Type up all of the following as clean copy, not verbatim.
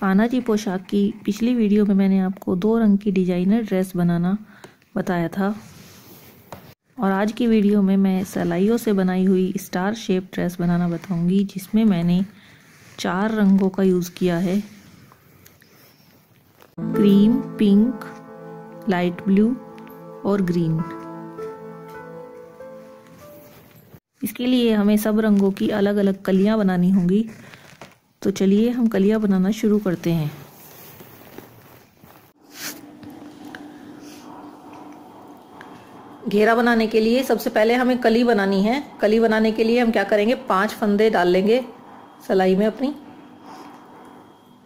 कान्हा जी पोशाक की पिछली वीडियो में मैंने आपको 2 रंग की डिजाइनर ड्रेस बनाना बताया था और आज की वीडियो में मैं सिलाइयों से बनाई हुई स्टार शेप ड्रेस बनाना बताऊंगी, जिसमें मैंने 4 रंगों का यूज़ किया है। क्रीम, पिंक, लाइट ब्लू और ग्रीन। इसके लिए हमें सब रंगों की अलग अलग कलियां बनानी होंगी। तो चलिए हम कलियां बनाना शुरू करते हैं। घेरा बनाने के लिए सबसे पहले हमें कली बनानी है। कली बनाने के लिए हम क्या करेंगे, 5 फंदे डाल लेंगे सिलाई में अपनी।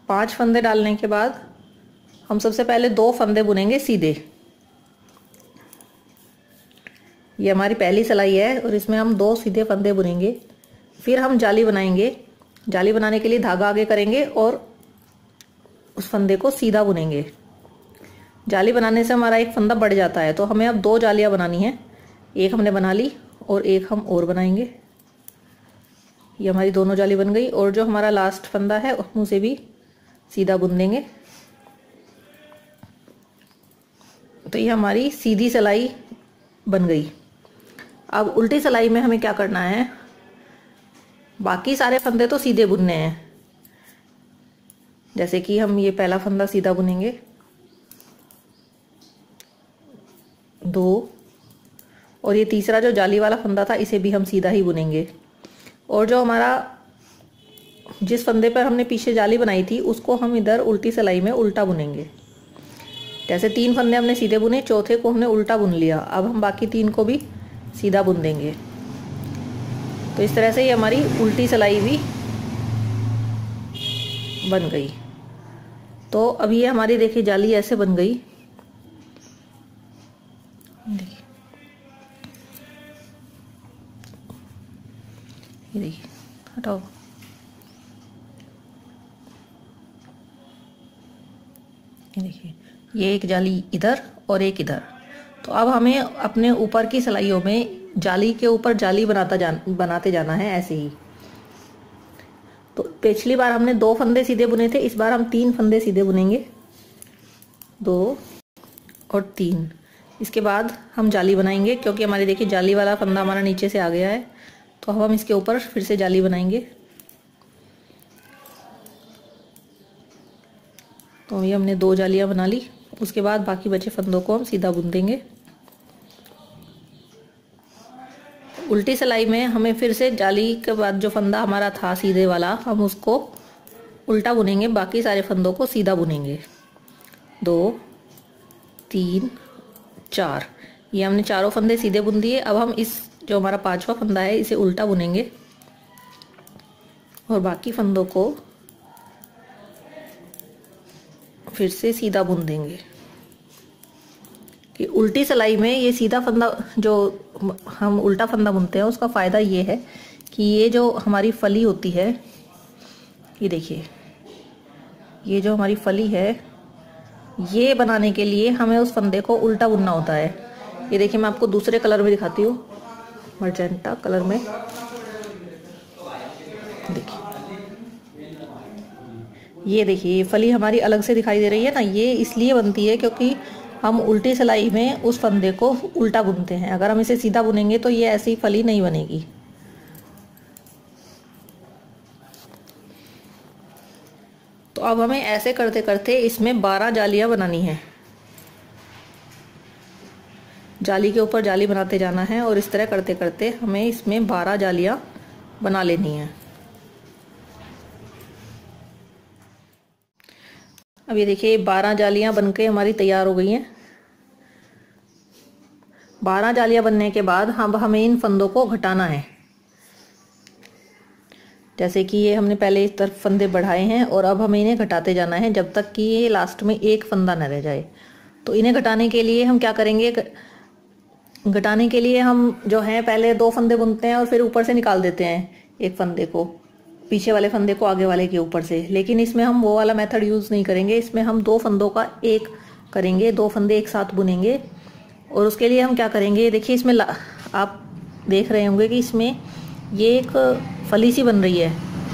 5 फंदे डालने के बाद हम सबसे पहले 2 फंदे बुनेंगे सीधे। ये हमारी पहली सिलाई है और इसमें हम 2 सीधे फंदे बुनेंगे। फिर हम जाली बनाएंगे। जाली बनाने के लिए धागा आगे करेंगे और उस फंदे को सीधा बुनेंगे। जाली बनाने से हमारा एक फंदा बढ़ जाता है, तो हमें अब 2 जालियां बनानी है। एक हमने बना ली और एक हम और बनाएंगे। ये हमारी दोनों जाली बन गई और जो हमारा लास्ट फंदा है उसे भी सीधा बुन देंगे। तो ये हमारी सीधी सिलाई बन गई। अब उल्टी सिलाई में हमें क्या करना है, बाकी सारे फंदे तो सीधे बुनने हैं। जैसे कि हम ये पहला फंदा सीधा बुनेंगे, 2, और ये तीसरा जो जाली वाला फंदा था इसे भी हम सीधा ही बुनेंगे। और जो हमारा जिस फंदे पर हमने पीछे जाली बनाई थी उसको हम इधर उल्टी सिलाई में उल्टा बुनेंगे। जैसे 3 फंदे हमने सीधे बुने, चौथे को हमने उल्टा बुन लिया। अब हम बाकी 3 को भी सीधा बुन देंगे। तो इस तरह से ये हमारी उल्टी सिलाई भी बन गई। तो अब ये हमारी देखिए जाली ऐसे बन गई। देखिए, ये देखिए, हटाओ। ये देखिए, ये एक जाली इधर और एक इधर। तो अब हमें अपने ऊपर की सिलाइयों में जाली के ऊपर जाली बनाते जाना है ऐसे ही। तो पिछली बार हमने 2 फंदे सीधे बुने थे, इस बार हम 3 फंदे सीधे बुनेंगे, 2 और 3। इसके बाद हम जाली बनाएंगे, क्योंकि हमारी देखिए जाली वाला फंदा हमारा नीचे से आ गया है। तो अब हम इसके ऊपर फिर से जाली बनाएंगे। तो ये हमने 2 जालियां बना ली। उसके बाद बाकी बचे फंदों को हम सीधा बुन देंगे। उल्टी सिलाई में हमें फिर से जाली के बाद जो फंदा हमारा था सीधे वाला, हम उसको उल्टा बुनेंगे। बाकी सारे फंदों को सीधा बुनेंगे। 2, 3, 4। ये हमने चारों फंदे सीधे बुन दिए। अब हम इस जो हमारा 5वां फंदा है इसे उल्टा बुनेंगे और बाकी फंदों को फिर से सीधा बुन देंगे। कि उल्टी सिलाई में ये सीधा फंदा जो हम उल्टा फंदा बुनते हैं उसका फ़ायदा ये है कि ये जो हमारी फली होती है, ये देखिए, ये जो हमारी फली है, ये बनाने के लिए हमें उस फंदे को उल्टा बुनना होता है। ये देखिए, मैं आपको दूसरे कलर में दिखाती हूँ, मर्जेंटा कलर में। देखिए, ये देखिए, ये फली हमारी अलग से दिखाई दे रही है ना। ये इसलिए बनती है क्योंकि हम उल्टी सिलाई में उस फंदे को उल्टा बुनते हैं। अगर हम इसे सीधा बुनेंगे तो ये ऐसी फली नहीं बनेगी। तो अब हमें ऐसे करते करते इसमें 12 जालियां बनानी है। जाली के ऊपर जाली बनाते जाना है और इस तरह करते करते हमें इसमें 12 जालियां बना लेनी है। अब ये देखिए, 12 जालियां बनके हमारी तैयार हो गई हैं। 12 जालियां बनने के बाद हमें इन फंदों को घटाना है। जैसे कि ये हमने पहले इस तरफ फंदे बढ़ाए हैं और अब हमें इन्हें घटाते जाना है जब तक कि ये लास्ट में एक फंदा न रह जाए। तो इन्हें घटाने के लिए हम क्या करेंगे, घटाने के लिए हम जो है पहले 2 फंदे बुनते हैं और फिर ऊपर से निकाल देते हैं एक फंदे को, पीछे वाले फंदे को आगे वाले के ऊपर से। लेकिन इसमें हम वो वाला मेथड यूज़ नहीं करेंगे। इसमें हम 2 फंदों का एक करेंगे, 2 फंदे एक साथ बुनेंगे। और उसके लिए हम क्या करेंगे, देखिए इसमें आप देख रहे होंगे कि इसमें ये एक फली सी बन रही है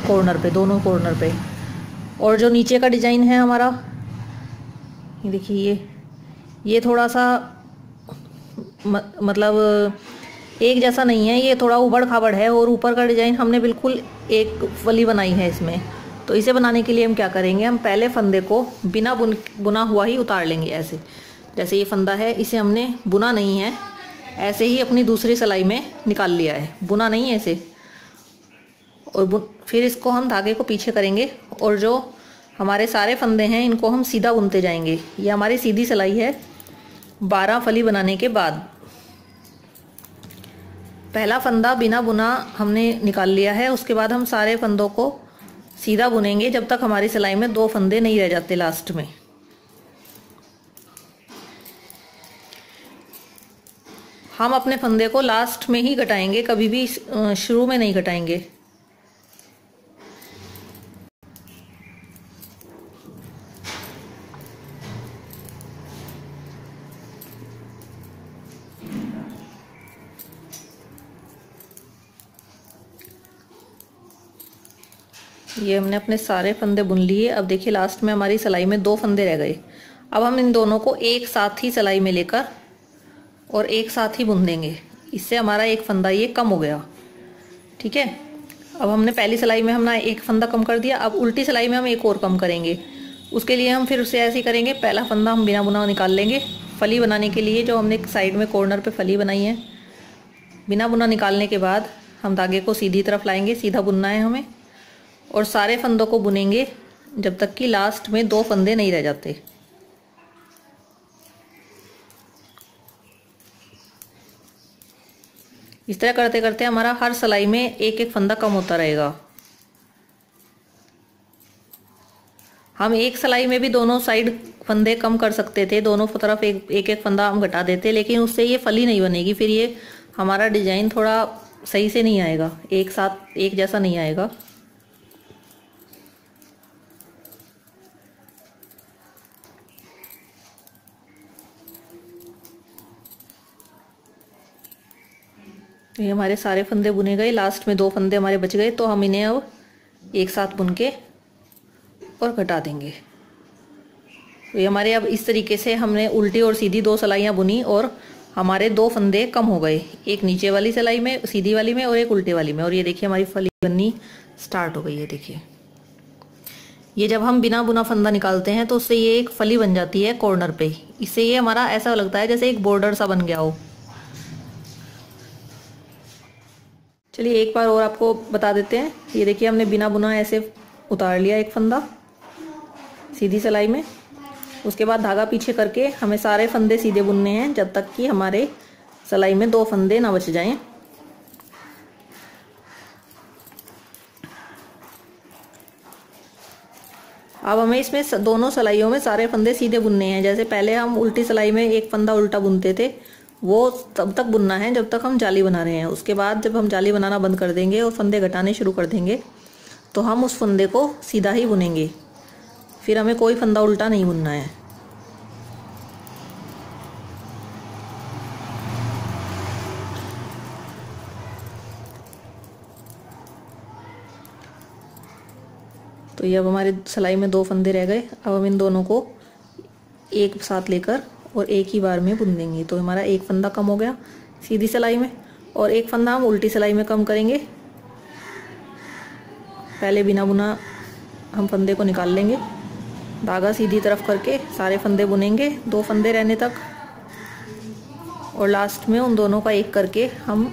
कॉर्नर पे, दोनों कॉर्नर पे। और जो नीचे का डिजाइन है हमारा, ये देखिए, ये थोड़ा सा मतलब एक जैसा नहीं है, ये थोड़ा उबड़ खाबड़ है। और ऊपर का डिजाइन हमने बिल्कुल एक फली बनाई है इसमें। तो इसे बनाने के लिए हम क्या करेंगे, हम पहले फंदे को बिना बुना हुआ ही उतार लेंगे। ऐसे जैसे ये फंदा है, इसे हमने बुना नहीं है, ऐसे ही अपनी दूसरी सिलाई में निकाल लिया है, बुना नहीं है इसे। और फिर इसको हम धागे को पीछे करेंगे और जो हमारे सारे फंदे हैं इनको हम सीधा बुनते जाएंगे। ये हमारी सीधी सिलाई है 12 फली बनाने के बाद। पहला फंदा बिना बुना हमने निकाल लिया है, उसके बाद हम सारे फंदों को सीधा बुनेंगे जब तक हमारी सिलाई में 2 फंदे नहीं रह जाते लास्ट में। हम अपने फंदे को लास्ट में ही घटाएंगे, कभी भी शुरू में नहीं घटाएंगे। ये हमने अपने सारे फंदे बुन लिए। अब देखिए लास्ट में हमारी सिलाई में 2 फंदे रह गए। अब हम इन दोनों को एक साथ ही सिलाई में लेकर और एक साथ ही बुन देंगे। इससे हमारा एक फंदा ये कम हो गया। ठीक है, अब हमने पहली सिलाई में हमने एक फंदा कम कर दिया, अब उल्टी सिलाई में हम एक और कम करेंगे। उसके लिए हम फिर उसे ऐसे ही करेंगे, पहला फंदा हम बिना बुना निकाल लेंगे। फली बनाने के लिए जो हमने साइड में कॉर्नर पे फली बनाई है, बिना बुना निकालने के बाद हम धागे को सीधी तरफ लाएंगे, सीधा बुनना है हमें। और सारे फंदों को बुनेंगे जब तक कि लास्ट में 2 फंदे नहीं रह जाते। इस तरह करते करते हमारा हर सिलाई में एक एक फंदा कम होता रहेगा। हम एक सिलाई में भी दोनों साइड फंदे कम कर सकते थे, दोनों तरफ एक एक फंदा हम घटा देते, लेकिन उससे ये फली नहीं बनेगी। फिर ये हमारा डिजाइन थोड़ा सही से नहीं आएगा, एक साथ एक जैसा नहीं आएगा। ये हमारे सारे फंदे बुने गए, लास्ट में 2 फंदे हमारे बच गए, तो हम इन्हें अब एक साथ बुन के और घटा देंगे। तो ये हमारे अब इस तरीके से हमने उल्टी और सीधी 2 सिलाइयाँ बुनी और हमारे 2 फंदे कम हो गए, एक नीचे वाली सिलाई में सीधी वाली में और एक उल्टे वाली में। और ये देखिए हमारी फली बननी स्टार्ट हो गई है। देखिए ये जब हम बिना बुना फंदा निकालते हैं तो उससे ये एक फली बन जाती है कॉर्नर पे। इससे ये हमारा ऐसा लगता है जैसे एक बॉर्डर सा बन गया हो। चलिए एक बार और आपको बता देते हैं। ये देखिए हमने बिना बुना ऐसे उतार लिया एक फंदा सीधी सिलाई में। उसके बाद धागा पीछे करके हमें सारे फंदे सीधे बुनने हैं जब तक कि हमारे सिलाई में 2 फंदे ना बच जाएं। अब हमें इसमें दोनों सिलाइयों में सारे फंदे सीधे बुनने हैं। जैसे पहले हम उल्टी सिलाई में एक फंदा उल्टा बुनते थे, वो तब तक बुनना है जब तक हम जाली बना रहे हैं। उसके बाद जब हम जाली बनाना बंद कर देंगे और फंदे घटाने शुरू कर देंगे तो हम उस फंदे को सीधा ही बुनेंगे, फिर हमें कोई फंदा उल्टा नहीं बुनना है। तो ये अब हमारे सिलाई में 2 फंदे रह गए। अब हम इन दोनों को एक साथ लेकर और एक ही बार में बुन देंगे। तो हमारा एक फंदा कम हो गया सीधी सिलाई में और एक फंदा हम उल्टी सिलाई में कम करेंगे। पहले बिना बुना हम फंदे को निकाल लेंगे, धागा सीधी तरफ करके सारे फंदे बुनेंगे 2 फंदे रहने तक, और लास्ट में उन दोनों का एक करके हम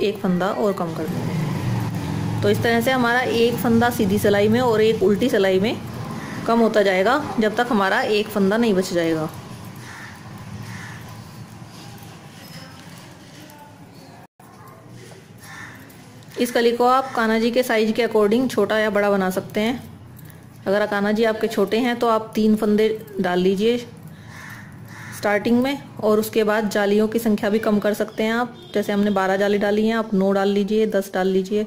एक फंदा और कम कर देंगे। तो इस तरह से हमारा एक फंदा सीधी सिलाई में और एक उल्टी सिलाई में कम होता जाएगा जब तक हमारा एक फंदा नहीं बच जाएगा। इस कली को आप कान्हा जी के साइज के अकॉर्डिंग छोटा या बड़ा बना सकते हैं। अगर कान्हा जी आपके छोटे हैं तो आप 3 फंदे डाल लीजिए स्टार्टिंग में, और उसके बाद जालियों की संख्या भी कम कर सकते हैं आप। जैसे हमने 12 जाली डाली हैं, आप 9 डाल लीजिए, 10 डाल लीजिए,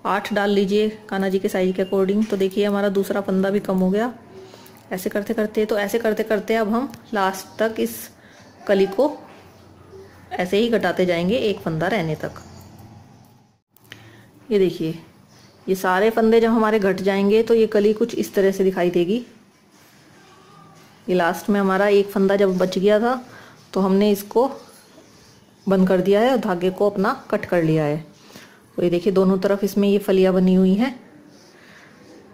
8 डाल लीजिए कान्हा जी के साइज के अकॉर्डिंग। तो देखिए हमारा दूसरा फंदा भी कम हो गया। ऐसे करते करते अब हम लास्ट तक इस कली को ऐसे ही घटाते जाएंगे एक फंदा रहने तक। ये देखिए ये सारे फंदे जब हमारे घट जाएंगे तो ये कली कुछ इस तरह से दिखाई देगी। ये लास्ट में हमारा एक फंदा जब बच गया था तो हमने इसको बंद कर दिया है और धागे को अपना कट कर लिया है। तो ये देखिए दोनों तरफ इसमें ये फलियां बनी हुई हैं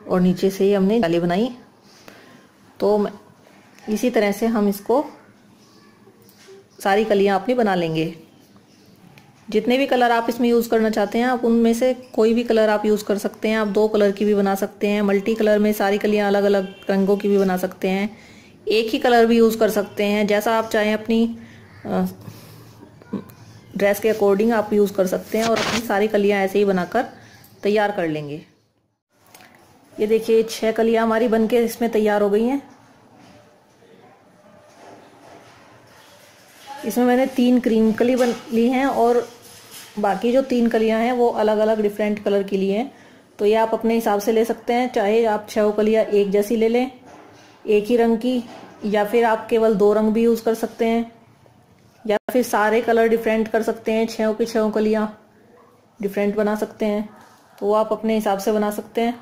और नीचे से ये हमने जाली बनाई। तो इसी तरह से हम इसको सारी कलियां अपनी बना लेंगे। जितने भी कलर आप इसमें यूज़ करना चाहते हैं आप उनमें से कोई भी कलर आप यूज़ कर सकते हैं। आप 2 कलर की भी बना सकते हैं, मल्टी कलर में सारी कलियां अलग अलग रंगों की भी बना सकते हैं, एक ही कलर भी यूज़ कर सकते हैं। जैसा आप चाहें अपनी ड्रेस के अकॉर्डिंग आप यूज़ कर सकते हैं और अपनी सारी कलियां ऐसे ही बनाकर तैयार कर लेंगे। ये देखिए 6 कलियां हमारी बनके इसमें तैयार हो गई हैं। इसमें मैंने 3 क्रीम कली बन ली हैं और बाकी जो 3 कलियां हैं वो अलग अलग डिफरेंट कलर की ली हैं। तो ये आप अपने हिसाब से ले सकते हैं, चाहे आप 6 कलियां एक जैसी ले लें एक ही रंग की, या फिर आप केवल 2 रंग भी यूज़ कर सकते हैं, या फिर सारे कलर डिफरेंट कर सकते हैं, 6 की 6 कलियां डिफरेंट बना सकते हैं। तो वो आप अपने हिसाब से बना सकते हैं।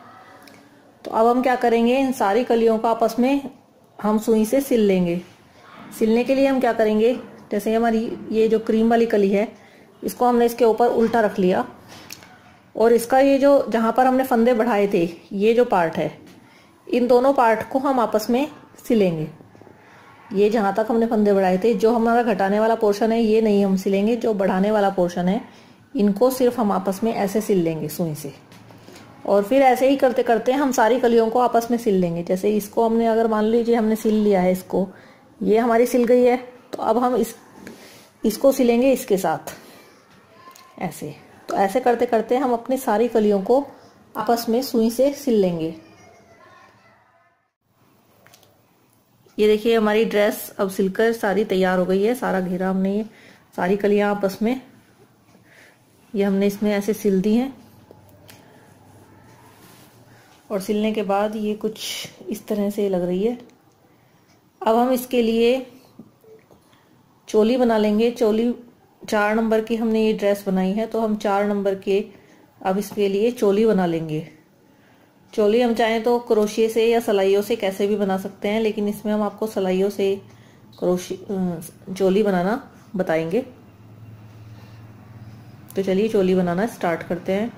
तो अब हम क्या करेंगे, इन सारी कलियों को आपस में हम सुई से सिल लेंगे। सिलने के लिए हम क्या करेंगे, जैसे हमारी ये जो क्रीम वाली कली है इसको हमने इसके ऊपर उल्टा रख लिया और इसका ये जो जहाँ पर हमने फंदे बढ़ाए थे ये जो पार्ट है, इन दोनों पार्ट को हम आपस में सिलेंगे। ये जहाँ तक हमने फंदे बढ़ाए थे, जो हमारा घटाने वाला पोर्शन है ये नहीं हम सिलेंगे, जो बढ़ाने वाला पोर्शन है इनको सिर्फ हम आपस में ऐसे सिल लेंगे सुई से। और फिर ऐसे ही करते करते हम सारी कलियों को आपस में सिल लेंगे। जैसे इसको हमने अगर मान लीजिए हमने सिल लिया है, इसको ये हमारी सिल गई है, तो अब हम इसको सिलेंगे इसके साथ ऐसे। तो ऐसे करते करते हम अपनी सारी कलियों को आपस में सुई से सिल लेंगे। ये देखिए हमारी ड्रेस अब सिलकर सारी तैयार हो गई है। सारा घेरा हमने ये सारी कलियां आपस में ये हमने इसमें ऐसे सिल दी हैं और सिलने के बाद ये कुछ इस तरह से लग रही है। अब हम इसके लिए चोली बना लेंगे। चोली 4 नंबर की हमने ये ड्रेस बनाई है, तो हम 4 नंबर के अब इसके लिए चोली बना लेंगे। चोली हम चाहें तो क्रोशिये से या सलाइयों से कैसे भी बना सकते हैं, लेकिन इसमें हम आपको सलाइयों से चोली बनाना बताएंगे। तो चलिए चोली बनाना स्टार्ट करते हैं।